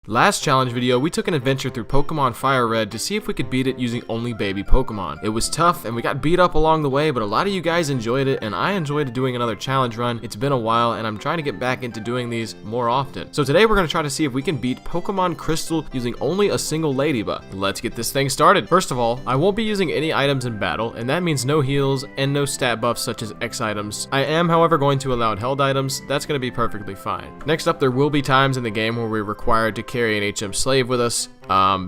Last challenge video, we took an adventure through Pokemon Fire Red to see if we could beat it using only baby Pokemon. It was tough and we got beat up along the way, but a lot of you guys enjoyed it and I enjoyed doing another challenge run. It's been a while and I'm trying to get back into doing these more often. So today we're going to try to see if we can beat Pokemon Crystal using only a single Ledyba. Let's get this thing started. First of all, I won't be using any items in battle, and that means no heals and no stat buffs such as X items. I am, however, going to allow held items. That's going to be perfectly fine. Next up, there will be times in the game where we're required to carry an HM Slave with us.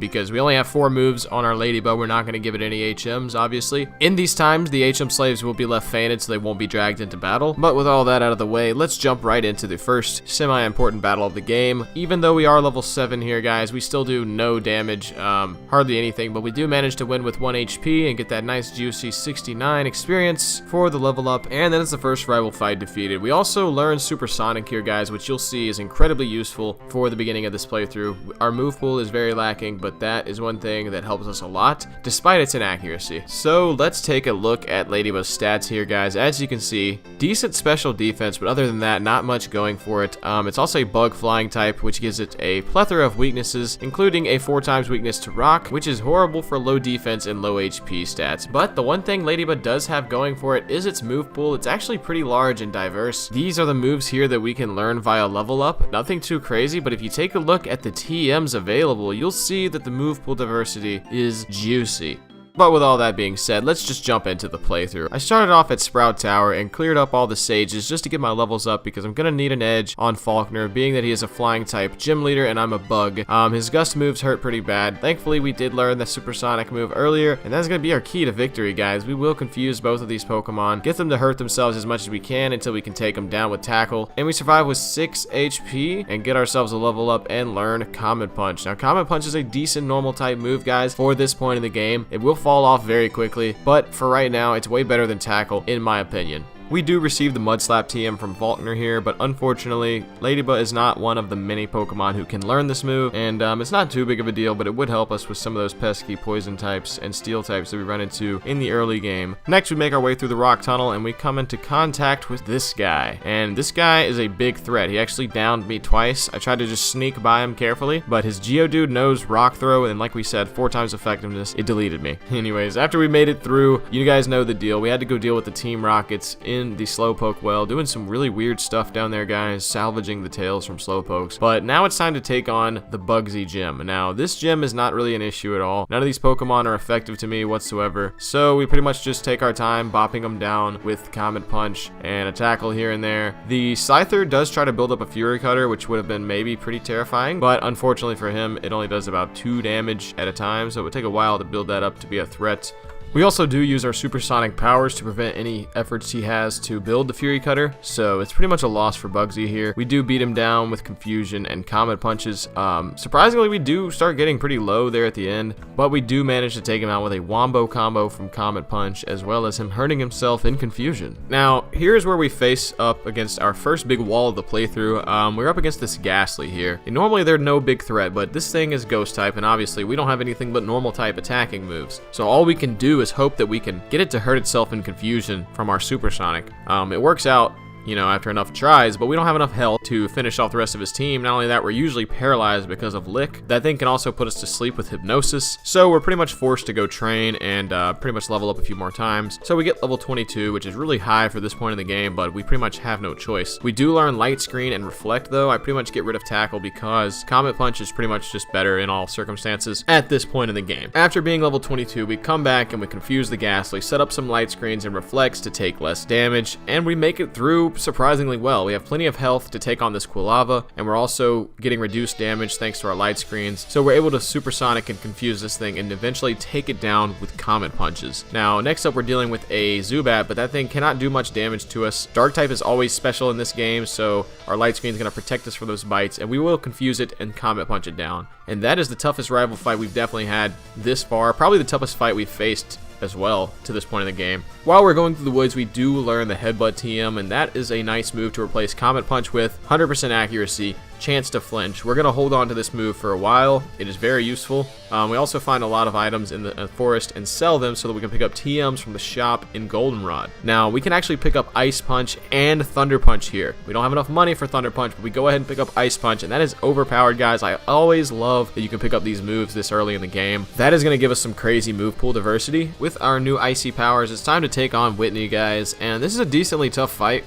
Because we only have 4 moves on our Ledyba, we're not going to give it any HMs, obviously. In these times, the HM Slaves will be left fainted so they won't be dragged into battle. But with all that out of the way, let's jump right into the first semi-important battle of the game. Even though we are level 7 here, guys, we still do no damage, hardly anything, but we do manage to win with 1 HP and get that nice juicy 69 experience for the level up, and then it's the first rival fight defeated. We also learn Supersonic here, guys, which you'll see is incredibly useful for the beginning of this playthrough. Our move pool is very lacking, but that is one thing that helps us a lot, despite its inaccuracy. So let's take a look at Ledyba's stats here, guys. As you can see, decent special defense, but other than that, not much going for it. It's also a bug flying type, which gives it a plethora of weaknesses, including a 4x weakness to rock, which is horrible for low defense and low HP stats. But the one thing Ledyba does have going for it is its move pool. It's actually pretty large and diverse. These are the moves here that we can learn via level up. Nothing too crazy, but if you take a look at the TMs available, you'll see that the move pool diversity is juicy. But with all that being said, let's just jump into the playthrough. I started off at Sprout Tower and cleared up all the sages just to get my levels up because I'm going to need an edge on Falkner, being that he is a flying type gym leader and I'm a bug. His gust moves hurt pretty bad. Thankfully, we did learn the Supersonic move earlier, and that's going to be our key to victory, guys. We will confuse both of these Pokemon, get them to hurt themselves as much as we can until we can take them down with Tackle, and we survive with 6 HP and get ourselves a level up and learn Comet Punch. Now, Comet Punch is a decent normal type move, guys, for this point in the game. It will fall off very quickly, but for right now, it's way better than Tackle, in my opinion. We do receive the Mud Slap TM from Falkner here, but unfortunately, Ledyba is not one of the many Pokemon who can learn this move, and it's not too big of a deal, but it would help us with some of those pesky poison types and steel types that we run into in the early game. Next, we make our way through the rock tunnel, and we come into contact with this guy, and this guy is a big threat. He actually downed me twice. I tried to just sneak by him carefully, but his Geodude knows Rock Throw, and like we said, 4x effectiveness, it deleted me. Anyways, after we made it through, you guys know the deal. We had to go deal with the Team Rockets in the Slowpoke well, doing some really weird stuff down there, guys, salvaging the tails from Slowpokes. But now it's time to take on the Bugsy Gym. Now, this gym is not really an issue at all. None of these Pokemon are effective to me whatsoever, so we pretty much just take our time bopping them down with Comet Punch and a Tackle here and there. The Scyther does try to build up a Fury Cutter, which would have been maybe pretty terrifying, but unfortunately for him, it only does about 2 damage at a time, so it would take a while to build that up to be a threat. We also do use our supersonic powers to prevent any efforts he has to build the Fury Cutter, so it's pretty much a loss for Bugsy here. We do beat him down with Confusion and Comet Punches. Surprisingly, we do start getting pretty low there at the end, but we do manage to take him out with a Wombo combo from Comet Punch, as well as him hurting himself in Confusion. Now, here's where we face up against our first big wall of the playthrough. We're up against this Ghastly here. And normally, they're no big threat, but this thing is Ghost type, and obviously, we don't have anything but normal type attacking moves. So all we can do is hope that we can get it to hurt itself in Confusion from our Supersonic. It works out, you know, after enough tries, but we don't have enough health to finish off the rest of his team. Not only that, we're usually paralyzed because of Lick. That thing can also put us to sleep with Hypnosis, so we're pretty much forced to go train and pretty much level up a few more times. So we get level 22, which is really high for this point in the game, but we pretty much have no choice. We do learn Light Screen and Reflect, though. I pretty much get rid of Tackle because Comet Punch is pretty much just better in all circumstances at this point in the game. After being level 22, we come back and we confuse the Ghastly, set up some Light Screens and Reflects to take less damage, and we make it through surprisingly well. We have plenty of health to take on this Quilava, and we're also getting reduced damage thanks to our light screens, so we're able to supersonic and confuse this thing and eventually take it down with Comet Punches. Now, next up, we're dealing with a Zubat, but that thing cannot do much damage to us. Dark type is always special in this game, so our light screen is going to protect us from those bites, and we will confuse it and Comet Punch it down. And that is the toughest rival fight we've definitely had this far, probably the toughest fight we've faced as well to this point in the game. While we're going through the woods, we do learn the Headbutt TM, and that is a nice move to replace Comet Punch with. 100% accuracy, chance to flinch. We're going to hold on to this move for a while. It is very useful. We also find a lot of items in the forest and sell them so that we can pick up TMs from the shop in Goldenrod. Now, we can actually pick up Ice Punch and Thunder Punch here. We don't have enough money for Thunder Punch, but we go ahead and pick up Ice Punch, and that is overpowered, guys. I always love that you can pick up these moves this early in the game. That is going to give us some crazy move pool diversity. With our new Icy powers, it's time to take on Whitney, guys, and this is a decently tough fight.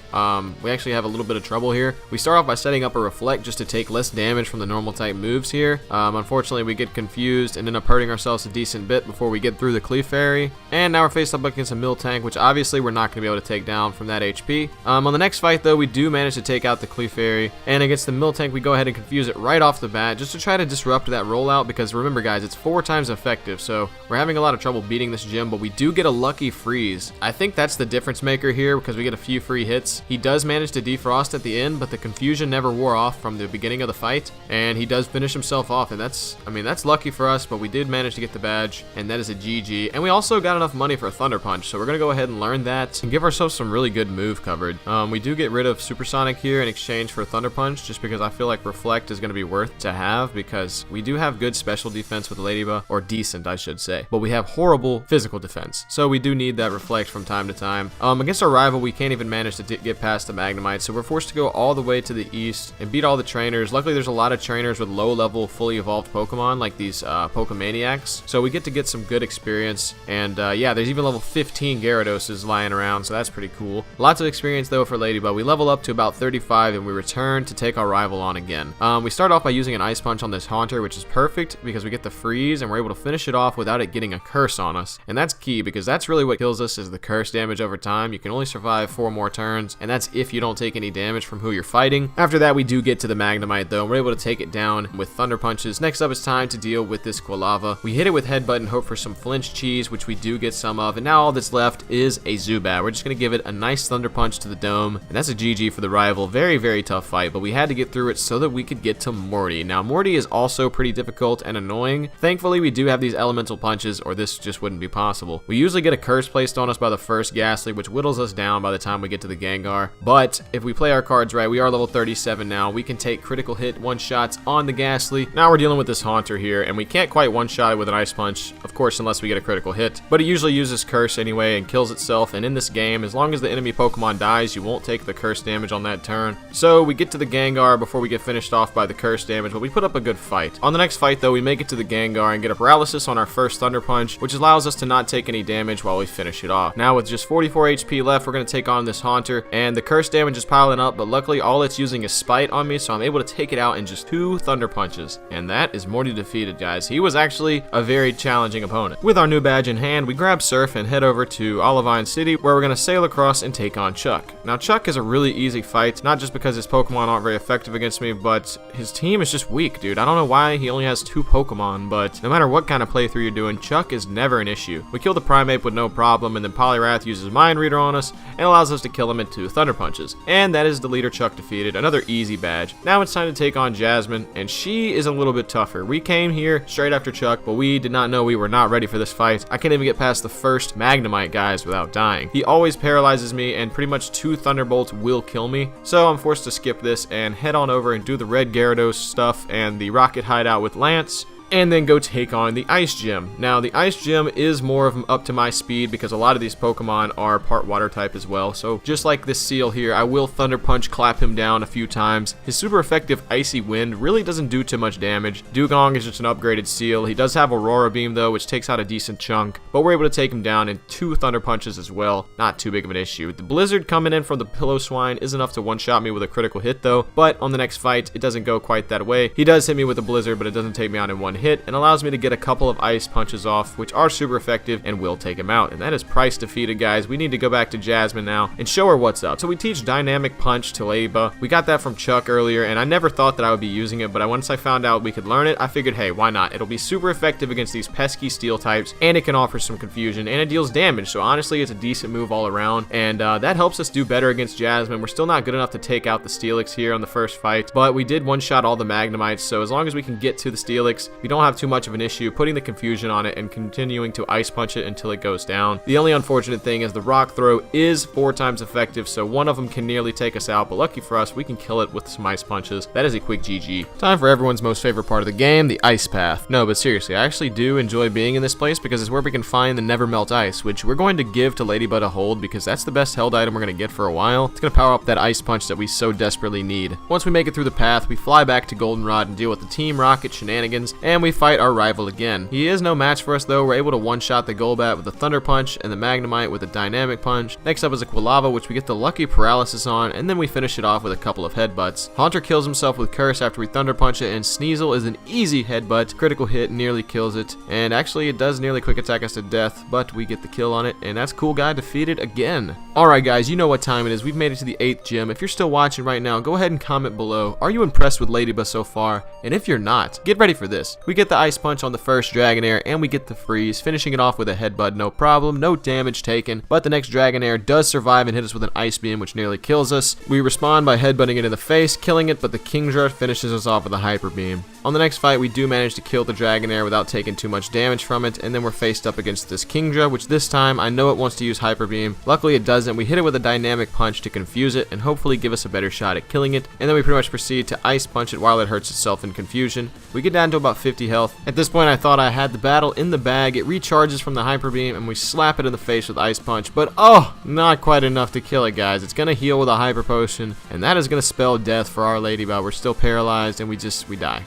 We actually have a little bit of trouble here. We start off by setting up a Reflect just to take less damage from the normal type moves here. Unfortunately, we get confused and end up hurting ourselves a decent bit before we get through the Clefairy, and now we're faced up against a Miltank, which obviously we're not going to be able to take down from that HP. On the next fight, though, we do manage to take out the Clefairy, and against the Miltank, we go ahead and confuse it right off the bat just to try to disrupt that rollout, because remember, guys, it's 4 times effective, so we're having a lot of trouble beating this gym, but we do get a lucky freeze. I think that's the difference maker here, because we get a few free hits. He does manage to defrost at the end, but the confusion never wore off from the beginning of the fight, and he does finish himself off, and that's lucky for us, but we did manage to get the badge, and that is a GG. And we also got enough money for a Thunder Punch, so we're gonna go ahead and learn that and give ourselves some really good move covered. We do get rid of Supersonic here in exchange for a Thunder Punch, just because I feel like Reflect is gonna be worth to have, because we do have good special defense with Ledyba, or decent, I should say, but we have horrible physical defense, so we do need that Reflect from time to time. Against our rival, we can't even manage to get past the Magnemite, so we're forced to go all the way to the east and beat all the trainers. Luckily, there's a lot of trainers with low-level, fully evolved Pokemon, like these Pokemaniacs, so we get to get some good experience, and yeah, there's even level 15 Gyarados lying around, so that's pretty cool. Lots of experience, though, for Ledyba. We level up to about 35, and we return to take our rival on again. We start off by using an Ice Punch on this Haunter, which is perfect, because we get the freeze, and we're able to finish it off without it getting a curse on us, and that's key, because that's really what kills us, is the curse damage over time. You can only survive 4 more turns, and that's if you don't take any damage from who you're fighting. After that, we do get to the Magnemite, though, and we're able to take it down with Thunder Punches. Next up, it's time to deal with this Quilava. We hit it with Headbutt and hope for some flinch cheese, which we do get some of, and now all that's left is a Zubat. We're just going to give it a nice Thunder Punch to the dome, and that's a GG for the rival. Very, very tough fight, but we had to get through it so that we could get to Morty. Now, Morty is also pretty difficult and annoying. Thankfully, we do have these elemental punches, or this just wouldn't be possible. We usually get a curse placed on us by the first Ghastly, which whittles us down by the time we get to the Gengar, but if we play our cards right, we are level 37 now. We can take critical hit one-shots on the Ghastly. Now we're dealing with this Haunter here, and we can't quite one-shot it with an Ice Punch, of course, unless we get a critical hit, but it usually uses Curse anyway and kills itself, and in this game, as long as the enemy Pokemon dies, you won't take the Curse damage on that turn. So we get to the Gengar before we get finished off by the Curse damage, but we put up a good fight. On the next fight, though, we make it to the Gengar and get a Paralysis on our first Thunder Punch, which allows us to not take any damage while we finish it off. Now with just 44 HP left, we're going to take on this Haunter, and the Curse damage is piling up, but luckily all it's using is Spite on me, so I'm able to take it out in just 2 Thunder Punches, and that is Morty defeated, guys. He was actually a very challenging opponent. With our new badge in hand, we grab Surf and head over to Olivine City, where we're going to sail across and take on Chuck. Now, Chuck is a really easy fight, not just because his Pokemon aren't very effective against me, but his team is just weak, dude. I don't know why he only has 2 Pokemon, but no matter what kind of playthrough you're doing, Chuck is never an issue. We kill the Primeape with no problem, and then Poliwrath uses Mind Reader on us and allows us to kill him in 2 Thunder Punches. And that is the leader Chuck defeated, another easy badge. Now it's time to take on Jasmine, and she is a little bit tougher. We came here straight after Chuck, but we did not know we were not ready for this fight. I can't even get past the first Magnemite, guys, without dying. He always paralyzes me, and pretty much 2 Thunderbolts will kill me, so I'm forced to skip this and head on over and do the red Gyarados stuff and the Rocket Hideout with Lance, and then go take on the Ice Gym. Now, the Ice Gym is more of up to my speed because a lot of these Pokemon are part water type as well. So just like this Seal here, I will Thunder Punch clap him down a few times. His super effective Icy Wind really doesn't do too much damage. Dugong is just an upgraded Seal. He does have Aurora Beam though, which takes out a decent chunk, but we're able to take him down in 2 Thunder Punches as well. Not too big of an issue. The Blizzard coming in from the Pillow Swine is enough to one-shot me with a critical hit though, but on the next fight, it doesn't go quite that way. He does hit me with a Blizzard, but it doesn't take me out in 1 hit, and allows me to get a couple of Ice Punches off, which are super effective and will take him out. And that is Price defeated, guys. We need to go back to Jasmine now and show her what's up. So we teach Dynamic Punch to Ledyba. We got that from Chuck earlier, and I never thought that I would be using it, but once I found out we could learn it, I figured, hey, why not? It'll be super effective against these pesky Steel types, and it can offer some confusion, and it deals damage, so honestly, it's a decent move all around, and that helps us do better against Jasmine. We're still not good enough to take out the Steelix here on the first fight, but we did one-shot all the Magnemites, so as long as we can get to the Steelix we don't have too much of an issue putting the confusion on it and continuing to ice punch it until it goes down. The only unfortunate thing is the rock throw is 4 times effective, so one of them can nearly take us out, but lucky for us, we can kill it with some ice punches. That is a quick GG. Time for everyone's most favorite part of the game, the ice path. No, but seriously, I actually do enjoy being in this place because it's where we can find the never melt ice, which we're going to give to Ledyba to hold because that's the best held item we're going to get for a while. It's going to power up that ice punch that we so desperately need. Once we make it through the path, we fly back to Goldenrod and deal with the Team Rocket shenanigans, and we fight our rival again. He is no match for us though. We're able to one-shot the Golbat with a Thunder Punch and the Magnemite with a Dynamic Punch. Next up is a Quilava, which we get the lucky paralysis on, and then we finish it off with a couple of headbutts. Haunter kills himself with Curse after we Thunder Punch it, and Sneasel is an easy headbutt. Critical hit nearly kills it, and actually it does nearly quick attack us to death, but we get the kill on it, and that's Cool Guy defeated again. Alright guys, you know what time it is. We've made it to the 8th gym. If you're still watching right now, go ahead and comment below. Are you impressed with Ledyba so far? And if you're not, get ready for this. We get the Ice Punch on the first Dragonair, and we get the freeze, finishing it off with a headbutt, no problem, no damage taken, but the next Dragonair does survive and hit us with an Ice Beam, which nearly kills us. We respond by headbutting it in the face, killing it, but the Kingdra finishes us off with a Hyper Beam. On the next fight, we do manage to kill the Dragonair without taking too much damage from it, and then we're faced up against this Kingdra, which this time I know it wants to use Hyper Beam. Luckily it doesn't. We hit it with a Dynamic Punch to confuse it and hopefully give us a better shot at killing it, and then we pretty much proceed to Ice Punch it while it hurts itself in confusion. We get down to about 50 health. At this point I thought I had the battle in the bag. It recharges from the Hyper Beam and we slap it in the face with Ice Punch, but oh, not quite enough to kill it, guys. It's gonna heal with a Hyper Potion, and that is gonna spell death for our Ledyba. We're still paralyzed and we die.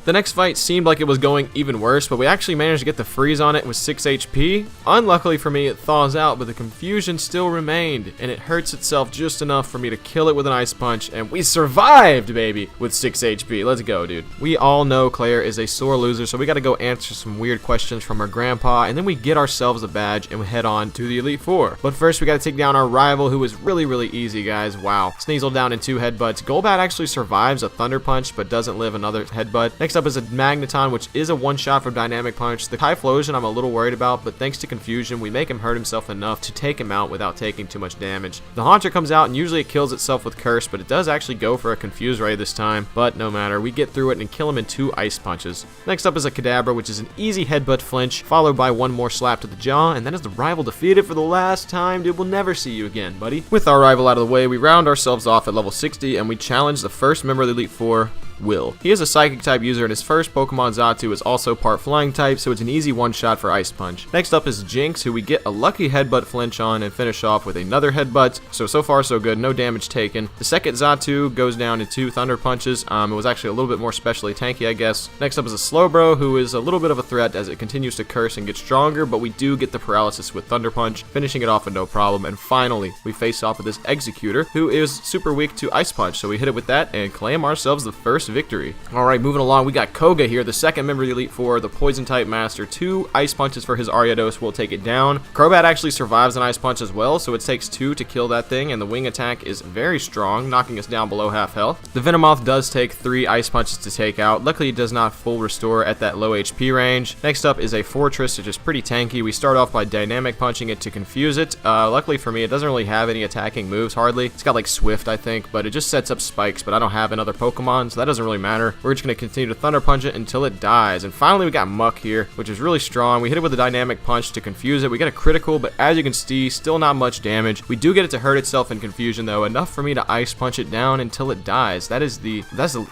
The next fight seemed like it was going even worse, but we actually managed to get the freeze on it with 6 HP. Unluckily for me, it thaws out, but the confusion still remained, and it hurts itself just enough for me to kill it with an Ice Punch, and we survived, baby, with 6 HP. Let's go, dude. We all know Claire is a sore loser, so we gotta go answer some weird questions from her grandpa, and then we get ourselves a badge, and we head on to the Elite Four. But first, we gotta take down our rival, who is really, really easy, guys. Wow. Sneasel down in 2 headbutts. Golbat actually survives a Thunder Punch, but doesn't live another headbutt. Next up is a Magneton, which is a one-shot from Dynamic Punch. The Typhlosion I'm a little worried about, but thanks to confusion, we make him hurt himself enough to take him out without taking too much damage. The Haunter comes out, and usually it kills itself with Curse, but it does actually go for a Confuse Ray this time, but no matter. We get through it and kill him in 2 Ice Punches. Next up is a Kadabra, which is an easy headbutt flinch, followed by 1 more slap to the jaw, and then is the rival defeated for the last time. Dude, we'll never see you again, buddy. With our rival out of the way, we round ourselves off at level 60, and we challenge the first member of the Elite Four, Will. He is a Psychic type user, and his first Pokemon Xatu is also part Flying type, so it's an easy one-shot for Ice Punch. Next up is Jinx, who we get a lucky headbutt flinch on and finish off with another headbutt. So far so good, no damage taken. The second Xatu goes down in 2 Thunder Punches. It was actually a little bit more specially tanky, I guess. Next up is a Slowbro, who is a little bit of a threat as it continues to curse and get stronger, but we do get the paralysis with Thunder Punch, finishing it off with no problem. And finally, we face off with this Executor, who is super weak to Ice Punch, so we hit it with that and claim ourselves the first victory. Alright, moving along, we got Koga here, the second member of the Elite Four, the Poison type master. 2 Ice Punches for his Ariados will take it down. Crobat actually survives an Ice Punch as well, so it takes 2 to kill that thing, and the wing attack is very strong, knocking us down below half health. The Venomoth does take 3 Ice Punches to take out. Luckily, it does not full restore at that low HP range. Next up is a Fortress, which is pretty tanky. We start off by Dynamic Punching it to confuse it. Luckily for me, it doesn't really have any attacking moves, hardly. It's got like Swift, I think, but it just sets up spikes, but I don't have another Pokemon, so that doesn't really matter. We're just going to continue to Thunder Punch it until it dies. And finally, we got Muck here, which is really strong. We hit it with a Dynamic Punch to confuse it. We get a critical, but as you can see, still not much damage. We do get it to hurt itself in confusion, though, enough for me to Ice Punch it down until it dies. That's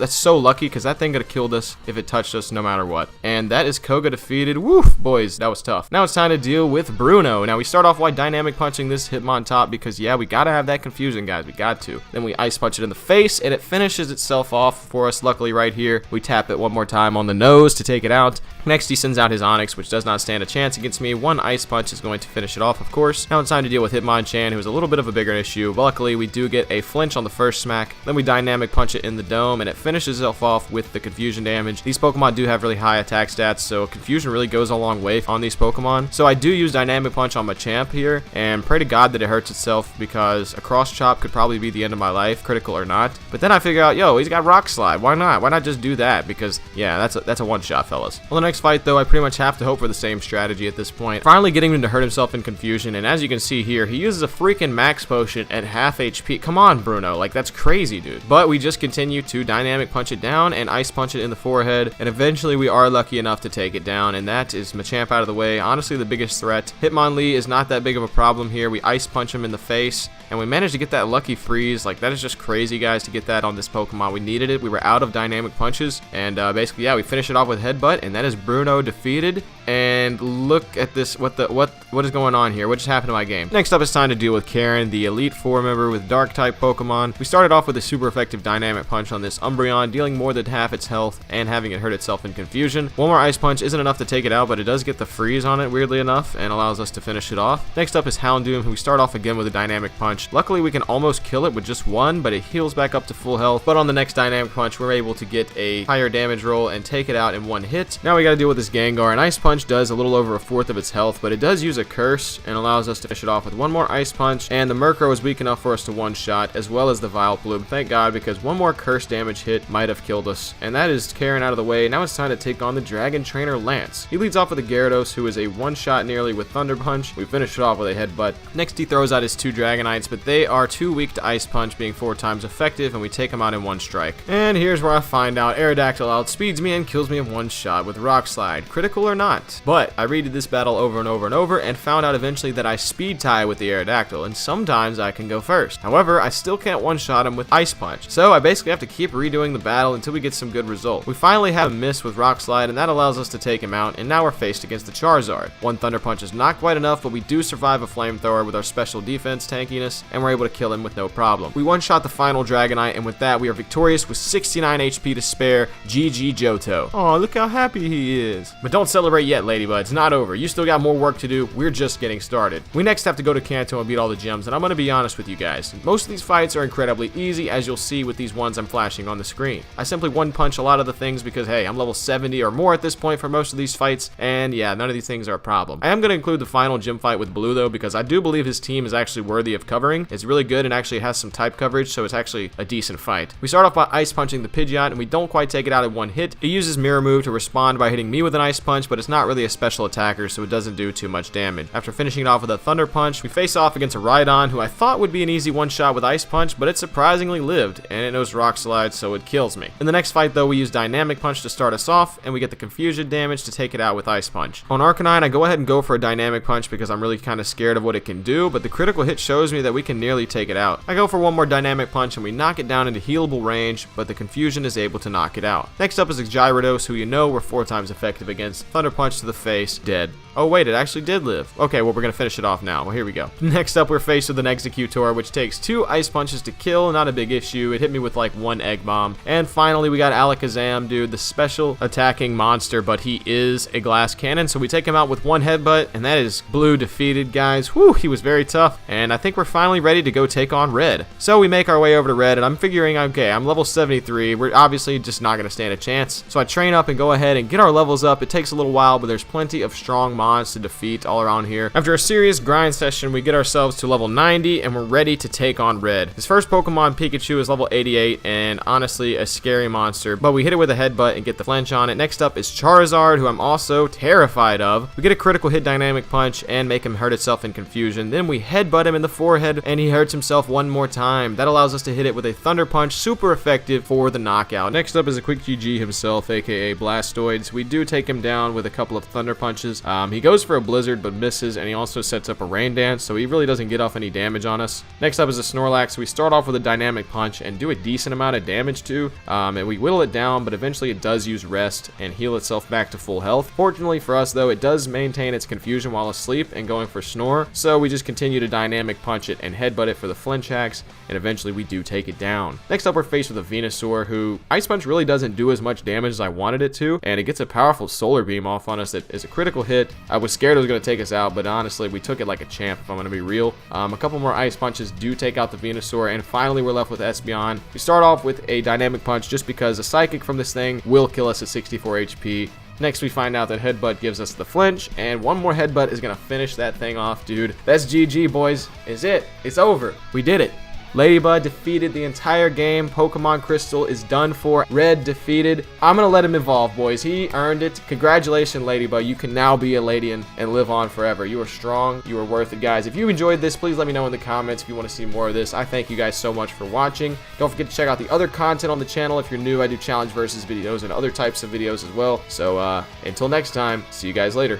so lucky, because that thing could have killed us if it touched us no matter what. And that is Koga defeated. Woof, boys, that was tough. Now it's time to deal with Bruno. Now we start off by Dynamic Punching this Hitmon top, because yeah, we gotta have that confusion, guys. We got to. Then we Ice Punch it in the face, and it finishes itself off for us. Luckily, right here, we tap it one more time on the nose to take it out. Next, he sends out his Onix, which does not stand a chance against me. 1 Ice Punch is going to finish it off, of course. Now it's time to deal with Hitmonchan, who is a little bit of a bigger issue. But luckily, we do get a flinch on the first smack. Then we Dynamic Punch it in the dome, and it finishes itself off with the confusion damage. These Pokemon do have really high attack stats, so confusion really goes a long way on these Pokemon. So I do use Dynamic Punch on Machamp here, and pray to God that it hurts itself, because a Cross Chop could probably be the end of my life, critical or not. But then I figure out, yo, he's got Rock Slide. why not? Why not just do that? Because, yeah, that's a one-shot, fellas. On the next fight, though, I pretty much have to hope for the same strategy at this point. Finally getting him to hurt himself in confusion, and as you can see here, he uses a freaking max potion at half HP. Come on, Bruno. Like, that's crazy, dude. But we just continue to dynamic punch it down and ice punch it in the forehead, and eventually we are lucky enough to take it down, and that is Machamp out of the way. Honestly, the biggest threat. Hitmonlee is not that big of a problem here. We ice punch him in the face, and we managed to get that lucky freeze. Like, that is just crazy, guys, to get that on this Pokemon. We needed it. We were out of dynamic punches, and basically, yeah, we finish it off with Headbutt, and that is Bruno defeated. And look at this. What is going on here? What just happened to my game? Next up, it's time to deal with Charon, the Elite Four member with Dark-type Pokemon. We started off with a super effective dynamic punch on this Umbreon, dealing more than half its health and having it hurt itself in confusion. One more ice punch isn't enough to take it out, but it does get the freeze on it, weirdly enough, and allows us to finish it off. Next up is Houndoom, who we start off again with a dynamic punch. Luckily, we can almost kill it with just one, but it heals back up to full health. But on the next dynamic punch, we're able to get a higher damage roll and take it out in one hit. Now we gotta deal with this Gengar. An ice punch does a little over a fourth of its health, but it does use a curse and allows us to finish it off with one more ice punch, and the Murkrow is weak enough for us to one-shot, as well as the Vileplume. Thank God, because one more curse damage hit might have killed us. And that is Charon out of the way. Now it's time to take on the Dragon Trainer Lance. He leads off with a Gyarados, who is a one-shot nearly with Thunder Punch. We finish it off with a Headbutt. Next, he throws out his two Dragonites, but they are too weak to Ice Punch, being 4 times effective, and we take them out in one strike. And here's where I find out Aerodactyl outspeeds me and kills me in one shot with Rock Slide, critical or not. But I read this battle over and over and over and found out eventually that I speed tie with the Aerodactyl, and sometimes I can go first. However, I still can't one-shot him with Ice Punch, so I basically have to keep redoing the battle until we get some good result. We finally have a miss with Rock Slide, and that allows us to take him out, and now we're faced against the Charizard. One Thunder Punch is not quite enough, but we do survive a Flamethrower with our special defense tankiness, and we're able to kill him with no problem. We one-shot the final Dragonite, and with that, we are victorious with 69 HP to spare. GG Johto. Oh, look how happy he is. But don't celebrate yet, Ledyba. It's not over. You still got more work to do. We're just getting started. We next have to go to Kanto and beat all the gyms, and I'm going to be honest with you guys. Most of these fights are incredibly easy, as you'll see with these ones I'm flashing on the screen. I simply one-punch a lot of the things because, hey, I'm level 70 or more at this point for most of these fights, and yeah, none of these things are a problem. I am going to include the final gym fight with Blue, though, because I do believe his team is actually worthy of covering. It's really good and actually has some type coverage, so it's actually a decent fight. We start off by ice punching the Pidgeot, and we don't quite take it out in one hit. It uses Mirror Move to respond by hitting me with an ice punch, but it's not really a special attacker, so it doesn't do too much damage. After finishing it off with a Thunder Punch, we face off against a Rhydon, who I thought would be an easy one-shot with Ice Punch, but it surprisingly lived, and it knows Rock Slide, so it kills me. In the next fight, though, we use Dynamic Punch to start us off, and we get the confusion damage to take it out with Ice Punch. On Arcanine, I go ahead and go for a Dynamic Punch because I'm really kind of scared of what it can do, but the critical hit shows me that we can nearly take it out. I go for one more Dynamic Punch, and we knock it down into healable range, but the confusion is able to knock it out. Next up is a Gyarados, who you know we're 4 times effective against. Thunder Punch to the face, dead. Oh wait, it actually did live. Okay, well, we're gonna finish it off now. Well, here we go. Next up, we're faced with an Executor, which takes 2 Ice Punches to kill. Not a big issue. It hit me with like 1 Egg Bomb. And finally, we got Alakazam, dude, the special attacking monster, but he is a glass cannon, so we take him out with 1 Headbutt, and that is Blue defeated, guys. Whew, he was very tough, and I think we're finally ready to go take on Red. So we make our way over to Red, and I'm figuring, okay, I'm level 73. We're obviously just not gonna stand a chance. So I train up and go ahead and get our levels up. It takes a little while, but there's plenty of strong mons to defeat all around here. After a serious grind session, we get ourselves to level 90, and we're ready to take on Red. His first Pokemon, Pikachu, is level 88, and honestly, a scary monster, but we hit it with a headbutt and get the flinch on it. Next up is Charizard, who I'm also terrified of. We get a critical hit Dynamic Punch and make him hurt itself in confusion. Then we headbutt him in the forehead, and he hurts himself one more time. That allows us to hit it with a Thunder Punch, super effective for the knockout. Next up is a quick GG himself, aka Blastoise. We do take him down with a couple of Thunder Punches. He goes for a Blizzard but misses, and he also sets up a Rain Dance, so he really doesn't get off any damage on us. Next up is a Snorlax. We start off with a Dynamic Punch and do a decent amount of damage to, and we whittle it down, but eventually it does use Rest and heal itself back to full health. Fortunately for us, though, it does maintain its confusion while asleep and going for Snore, so we just continue to Dynamic Punch it and headbutt it for the flinch hacks, and eventually we do take it down. Next up, we're faced with a Venusaur, who Ice Punch really doesn't do as much damage as I wanted it to, and it gets a powerful Solar Beam off on us that is a critical hit. I was scared it was going to take us out, but honestly, we took it like a champ, if I'm going to be real. A couple more Ice Punches do take out the Venusaur, and finally we're left with Espeon. We start off with a Dynamic Punch just because a Psychic from this thing will kill us at 64 HP. Next, we find out that Headbutt gives us the flinch, and one more Headbutt is going to finish that thing off, dude. That's GG, boys. Is it? It's over. We did it. Ledyba defeated the entire game. Pokemon Crystal is done for. Red defeated. I'm gonna let him evolve, boys. He earned it. Congratulations, Ledyba. You can now be a Ladian and live on forever. You are strong. You are worth it, guys. If you enjoyed this, please let me know in the comments if you want to see more of this. I thank you guys so much for watching. Don't forget to check out the other content on the channel. If you're new, I do challenge versus videos and other types of videos as well. So until next time, see you guys later.